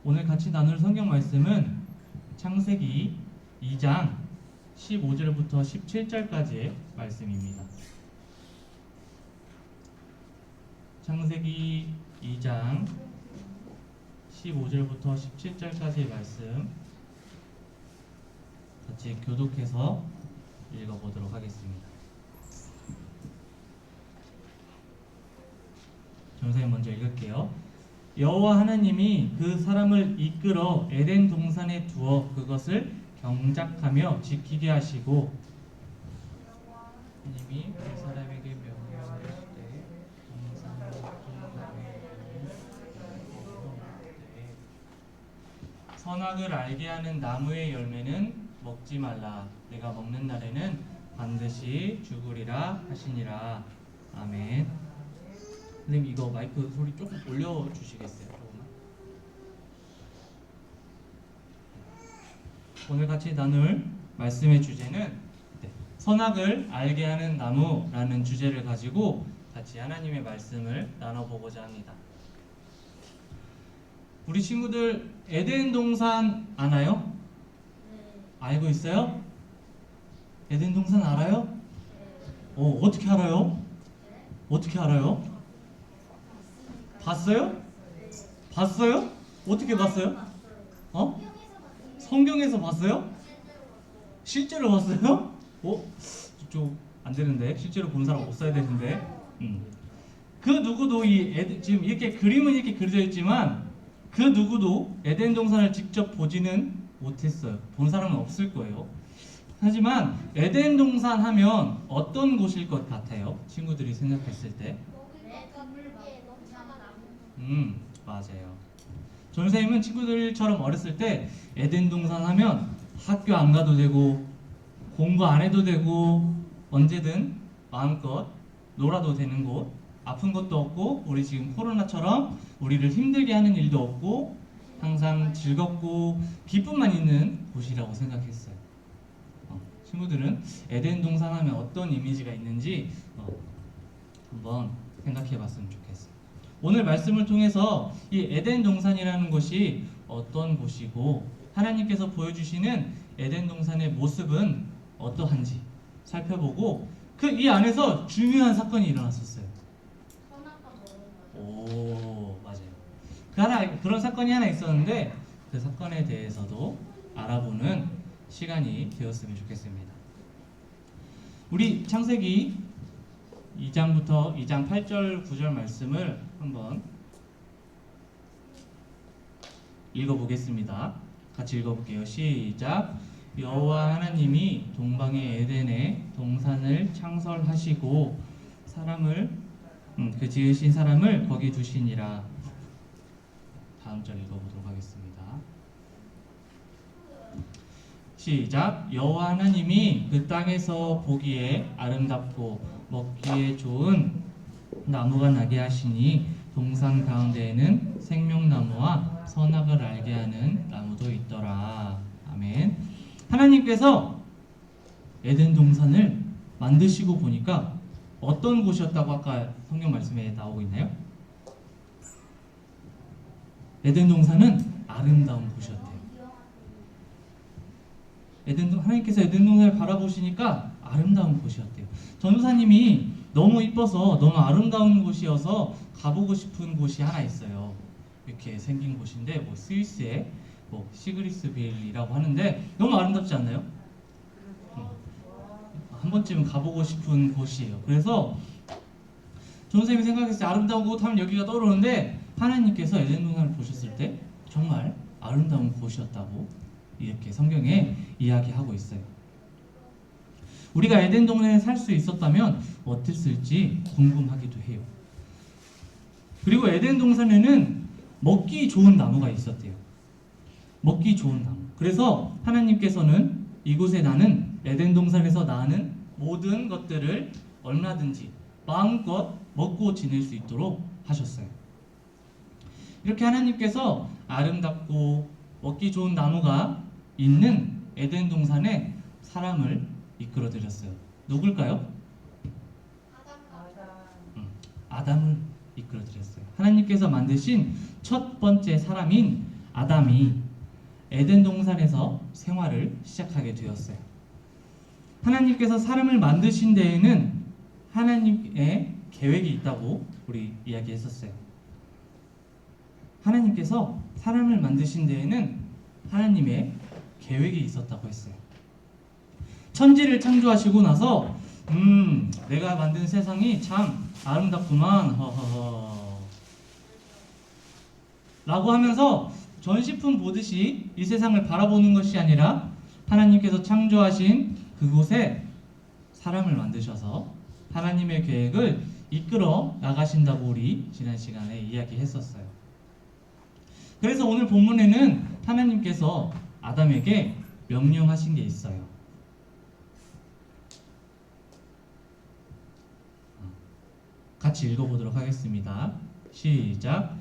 오늘 같이 나눌 성경 말씀은 창세기 2장 15절부터 17절까지의 말씀입니다. 창세기 2장 15절부터 17절까지의 말씀 같이 교독해서 읽어보도록 하겠습니다. 선생님 먼저 읽을게요. 여호와 하나님이 그 사람을 이끌어 에덴 동산에 두어 그것을 경작하며 지키게 하시고, 하나님이 그 사람에게 명령하시되 선악을 알게 하는 나무의 열매는 먹지 말라. 내가 먹는 날에는 반드시 죽으리라 하시니라. 아멘. 선생님 이거 마이크 소리 조금 올려주시겠어요? 조금만. 오늘 같이 나눌 말씀의 주제는 선악을 알게 하는 나무라는 주제를 가지고 같이 하나님의 말씀을 나눠보고자 합니다. 우리 친구들 에덴 동산 아나요? 알고 있어요? 에덴 동산 알아요? 어떻게 알아요? 어떻게 알아요? 봤어요? 봤어요? 어떻게 봤어요? 성경에서 봤어요? 실제로 봤어요? 좀 안 되는데 실제로 본 사람 없어야 되는데. 그 누구도 지금 이렇게 그림은 이렇게 그려져 있지만 그 누구도 에덴 동산을 직접 보지는 못했어요. 본 사람은 없을 거예요. 하지만 에덴 동산 하면 어떤 곳일 것 같아요? 친구들이 생각했을 때. 맞아요. 전선생님은 친구들처럼 어렸을 때 에덴 동산 하면 학교 안 가도 되고 공부 안 해도 되고 언제든 마음껏 놀아도 되는 곳, 아픈 것도 없고 우리 지금 코로나처럼 우리를 힘들게 하는 일도 없고 항상 즐겁고 기쁨만 있는 곳이라고 생각했어요. 친구들은 에덴 동산 하면 어떤 이미지가 있는지 한번 생각해 봤으면 좋겠어요. 오늘 말씀을 통해서 이 에덴 동산이라는 곳이 어떤 곳이고 하나님께서 보여주시는 에덴 동산의 모습은 어떠한지 살펴보고 그 이 안에서 중요한 사건이 일어났었어요. 맞아요. 그런 사건이 하나 있었는데 그 사건에 대해서도 알아보는 시간이 되었으면 좋겠습니다. 우리 창세기 2장부터 2장 8절 9절 말씀을 한번 읽어보겠습니다. 같이 읽어볼게요. 시작. 여호와 하나님이 동방의 에덴에 동산을 창설하시고 사람을 그 지으신 사람을 거기 두시니라. 다음 절 읽어보도록 하겠습니다. 시작. 여호와 하나님이 그 땅에서 보기에 아름답고 먹기에 좋은 나무가 나게 하시니 동산 가운데에는 생명나무와 선악을 알게 하는 나무도 있더라. 아멘. 하나님께서 에덴 동산을 만드시고 보니까 어떤 곳이었다고 아까 성경 말씀에 나오고 있나요? 에덴 동산은 아름다운 곳이었대요. 하나님께서 에덴 동산을 바라보시니까 아름다운 곳이었대요. 전도사님이 너무 이뻐서 너무 아름다운 곳이어서 가보고 싶은 곳이 하나 있어요. 이렇게 생긴 곳인데 스위스의 시그리스빌이라고 하는데 너무 아름답지 않나요? 한 번쯤 가보고 싶은 곳이에요. 그래서 전도사님이 생각했을 때 아름다운 곳 하면 여기가 떠오르는데 하나님께서 에덴 동산을 보셨을 때 정말 아름다운 곳이었다고 이렇게 성경에 이야기하고 있어요. 우리가 에덴 동산에 살 수 있었다면 어땠을지 궁금하기도 해요. 그리고 에덴 동산에는 먹기 좋은 나무가 있었대요. 먹기 좋은 나무. 그래서 하나님께서는 이곳에 나는 에덴 동산에서 나는 모든 것들을 얼마든지 마음껏 먹고 지낼 수 있도록 하셨어요. 이렇게 하나님께서 아름답고 먹기 좋은 나무가 있는 에덴 동산에 사람을 이끌어 드렸어요. 누굴까요? 아담을 이끌어 드렸어요. 하나님께서 만드신 첫 번째 사람인 아담이 에덴 동산에서 생활을 시작하게 되었어요. 하나님께서 사람을 만드신 데에는 하나님의 계획이 있다고 우리 이야기했었어요. 하나님께서 사람을 만드신 데에는 하나님의 계획이 있었다고 했어요. 천지를 창조하시고 나서 내가 만든 세상이 참 아름답구만 허허허 라고 하면서 전시품 보듯이 이 세상을 바라보는 것이 아니라 하나님께서 창조하신 그곳에 사람을 만드셔서 하나님의 계획을 이끌어 나가신다고 우리 지난 시간에 이야기했었어요. 그래서 오늘 본문에는 하나님께서 아담에게 명령하신 게 있어요. 같이 읽어보도록 하겠습니다. 시작.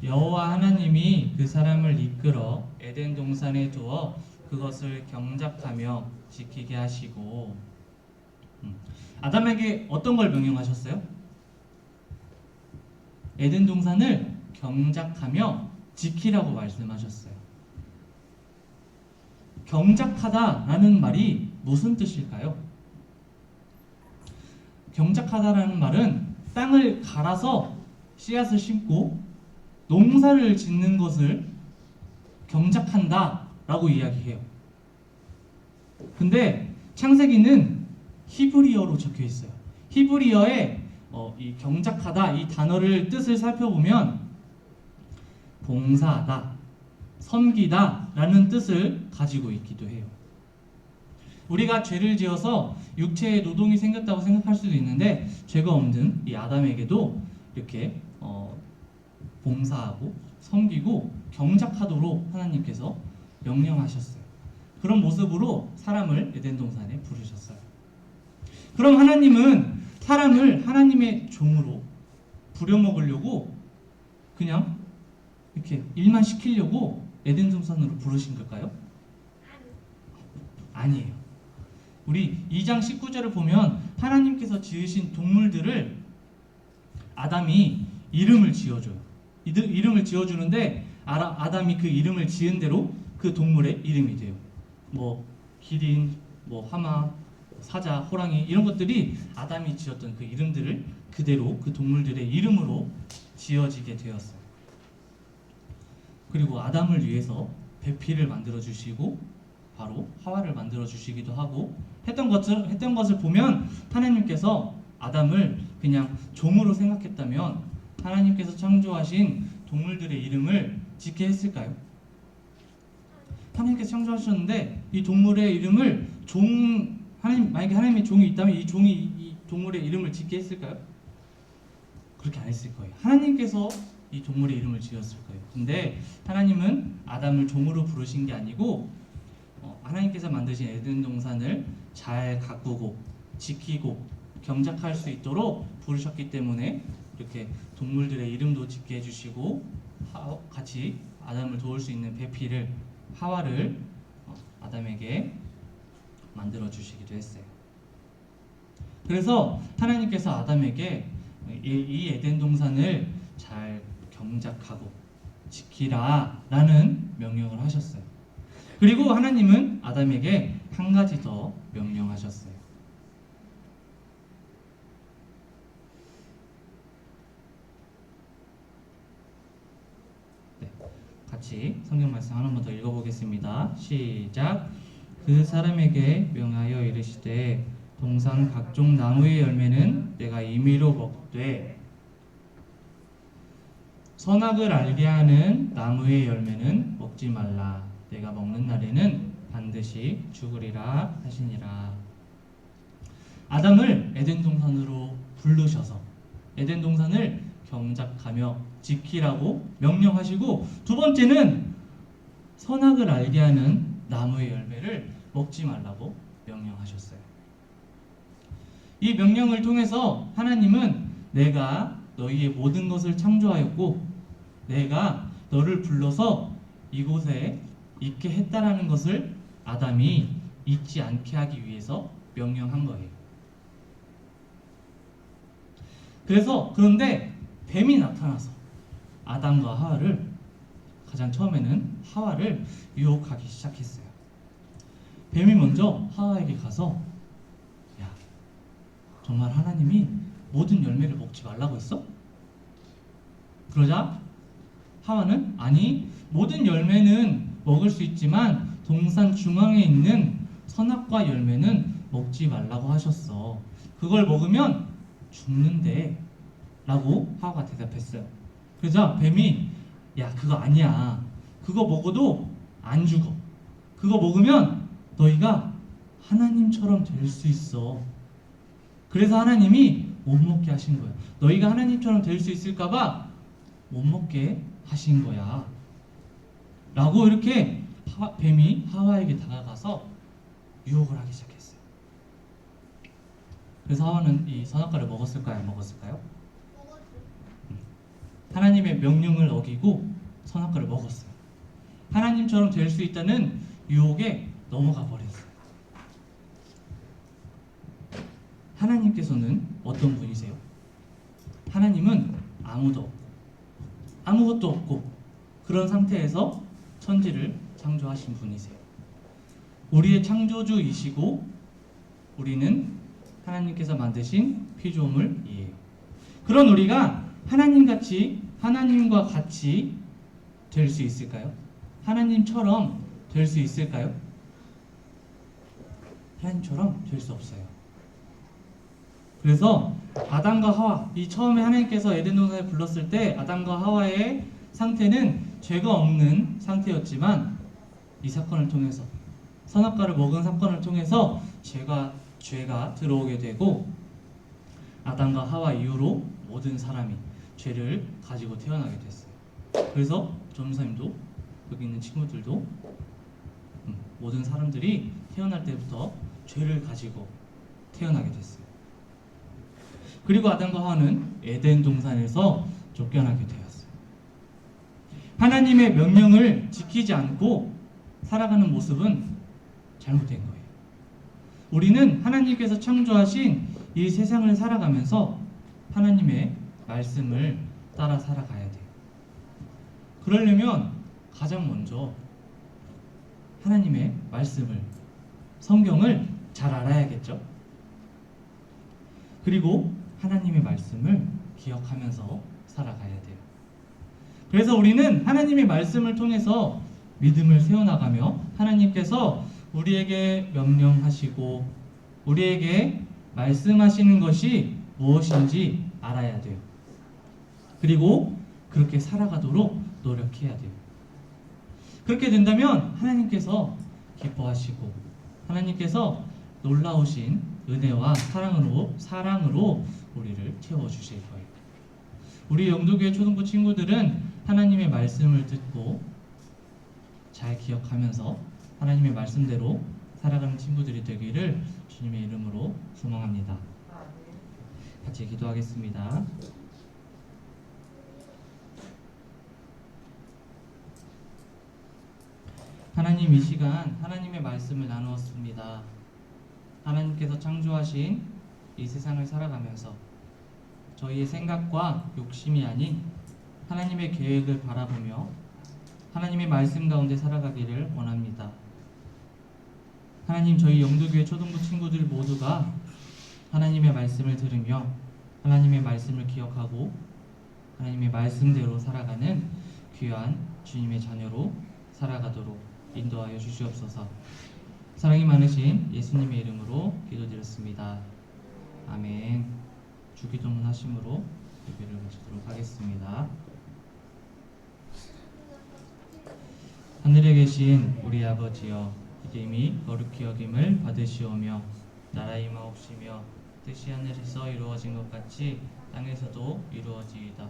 여호와 하나님이 그 사람을 이끌어 에덴 동산에 두어 그것을 경작하며 지키게 하시고 아담에게 어떤 걸 명령하셨어요? 에덴 동산을 경작하며 지키라고 말씀하셨어요. 경작하다라는 말이 무슨 뜻일까요? 경작하다라는 말은 땅을 갈아서 씨앗을 심고 농사를 짓는 것을 경작한다 라고 이야기해요. 근데 창세기는 히브리어로 적혀 있어요. 히브리어에 이 경작하다 이 단어를 뜻을 살펴보면 봉사하다, 섬기다 라는 뜻을 가지고 있기도 해요. 우리가 죄를 지어서 육체의 노동이 생겼다고 생각할 수도 있는데 죄가 없는 이 아담에게도 이렇게 봉사하고 섬기고 경작하도록 하나님께서 명령하셨어요. 그런 모습으로 사람을 에덴 동산에 부르셨어요. 그럼 하나님은 사람을 하나님의 종으로 부려먹으려고 그냥 이렇게 일만 시키려고 에덴 동산으로 부르신 걸까요? 아니에요. 우리 2장 19절을 보면 하나님께서 지으신 동물들을 아담이 이름을 지어줘요. 이름을 지어주는데 아담이 그 이름을 지은 대로 그 동물의 이름이 돼요. 뭐 기린, 뭐 하마, 사자, 호랑이 이런 것들이 아담이 지었던 그 이름들을 그대로 그 동물들의 이름으로 지어지게 되었어요. 그리고 아담을 위해서 배필을 만들어 주시고 바로 하와를 만들어 주시기도 하고 했던 것을 보면 하나님께서 아담을 그냥 종으로 생각했다면 하나님께서 창조하신 동물들의 이름을 짓게 했을까요? 하나님께서 창조하셨는데 이 동물의 이름을 만약에 하나님의 종이 있다면 이 종이 이 동물의 이름을 짓게 했을까요? 그렇게 안 했을 거예요. 하나님께서 이 동물의 이름을 지었을 거예요. 근데 하나님은 아담을 종으로 부르신 게 아니고 하나님께서 만드신 에덴 동산을 잘 가꾸고 지키고 경작할 수 있도록 부르셨기 때문에 이렇게 동물들의 이름도 짓게 해주시고 같이 아담을 도울 수 있는 배필을 하와를 아담에게 만들어 주시기도 했어요. 그래서 하나님께서 아담에게 이 에덴 동산을 잘 경작하고 지키라 라는 명령을 하셨어요. 그리고 하나님은 아담에게 한 가지 더 명령하셨어요. 네, 같이 성경 말씀 한 번 더 읽어보겠습니다. 시작. 그 사람에게 명하여 이르시되 동산 각종 나무의 열매는 내가 임의로 먹되 선악을 알게 하는 나무의 열매는 먹지 말라. 내가 먹는 날에는 반드시 죽으리라 하시니라. 아담을 에덴 동산으로 부르셔서 에덴 동산을 경작하며 지키라고 명령하시고, 두 번째는 선악을 알게 하는 나무의 열매를 먹지 말라고 명령하셨어요. 이 명령을 통해서 하나님은 내가 너희의 모든 것을 창조하였고 내가 너를 불러서 이곳에 있게 했다라는 것을 아담이 잊지 않게 하기 위해서 명령한 거예요. 그런데 뱀이 나타나서 아담과 하와를 가장 처음에는 하와를 유혹하기 시작했어요. 뱀이 먼저 하와에게 가서 야, 정말 하나님이 모든 열매를 먹지 말라고 했어? 그러자 하와는 아니, 모든 열매는 먹을 수 있지만 동산 중앙에 있는 선악과 열매는 먹지 말라고 하셨어. 그걸 먹으면 죽는데 라고 하와가 대답했어요. 그러자 뱀이 야, 그거 아니야. 그거 먹어도 안 죽어. 그거 먹으면 너희가 하나님처럼 될 수 있어. 그래서 하나님이 못 먹게 하신 거야. 너희가 하나님처럼 될 수 있을까봐 못 먹게 하신 거야. 라고 이렇게 뱀이 하와에게 다가가서 유혹을 하기 시작했어요. 그래서 하와는 이 선악과를 먹었을까요? 안 먹었을까요? 하나님의 명령을 어기고 선악과를 먹었어요. 하나님처럼 될 수 있다는 유혹에 넘어가 버렸어요. 하나님께서는 어떤 분이세요? 하나님은 아무것도 없고 그런 상태에서 천지를 창조하신 분이세요. 우리의 창조주이시고 우리는 하나님께서 만드신 피조물이에요. 그런 우리가 하나님과 같이 될 수 있을까요? 하나님처럼 될 수 있을까요? 하나님처럼 될 수 없어요. 그래서 아담과 하와, 이 처음에 하나님께서 에덴 동산에 불렀을 때 아담과 하와의 상태는 죄가 없는 상태였지만 이 사건을 통해서 선악과를 먹은 사건을 통해서 죄가 들어오게 되고 아담과 하와 이후로 모든 사람이 죄를 가지고 태어나게 됐어요. 그래서 전무사님도 여기 있는 친구들도 모든 사람들이 태어날 때부터 죄를 가지고 태어나게 됐어요. 그리고 아담과 하와는 에덴 동산에서 쫓겨나게 되었어요. 하나님의 명령을 지키지 않고 살아가는 모습은 잘못된 거예요. 우리는 하나님께서 창조하신 이 세상을 살아가면서 하나님의 말씀을 따라 살아가야 돼요. 그러려면 가장 먼저 하나님의 말씀을, 성경을 잘 알아야겠죠. 그리고 하나님의 말씀을 기억하면서 살아가야 돼요. 그래서 우리는 하나님의 말씀을 통해서 믿음을 세워나가며 하나님께서 우리에게 명령하시고 우리에게 말씀하시는 것이 무엇인지 알아야 돼요. 그리고 그렇게 살아가도록 노력해야 돼요. 그렇게 된다면 하나님께서 기뻐하시고 하나님께서 놀라우신 은혜와 사랑으로 우리를 채워주실 거예요. 우리 영도교회 초등부 친구들은 하나님의 말씀을 듣고 잘 기억하면서 하나님의 말씀대로 살아가는 친구들이 되기를 주님의 이름으로 소망합니다. 같이 기도하겠습니다. 하나님, 이 시간 하나님의 말씀을 나누었습니다. 하나님께서 창조하신 이 세상을 살아가면서 저희의 생각과 욕심이 아닌 하나님의 계획을 바라보며 하나님의 말씀 가운데 살아가기를 원합니다. 하나님, 저희 영도교회 초등부 친구들 모두가 하나님의 말씀을 들으며 하나님의 말씀을 기억하고 하나님의 말씀대로 살아가는 귀한 주님의 자녀로 살아가도록 인도하여 주시옵소서. 사랑이 많으신 예수님의 이름으로 기도드렸습니다. 아멘. 주기도문 하심으로 예배를 마치도록 하겠습니다. 하늘에 계신 우리 아버지여, 이름이 거룩히 여김을 받으시오며 나라의 임하옵시며 뜻이 하늘에서 이루어진 것 같이 땅에서도 이루어지이다.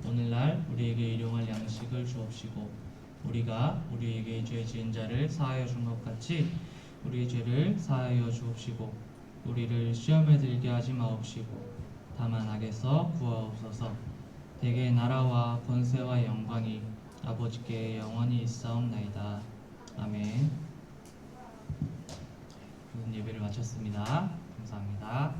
오늘날 우리에게 일용할 양식을 주옵시고 우리가 우리에게 죄 지은 자를 사하여 준 것 같이 우리의 죄를 사하여 주옵시고 우리를 시험에 들게 하지 마옵시고 다만 악에서 구하옵소서. 대개 나라와 권세와 영광이 아버지께 영원히 있사옵나이다. 아멘. 예배를 마쳤습니다. 감사합니다.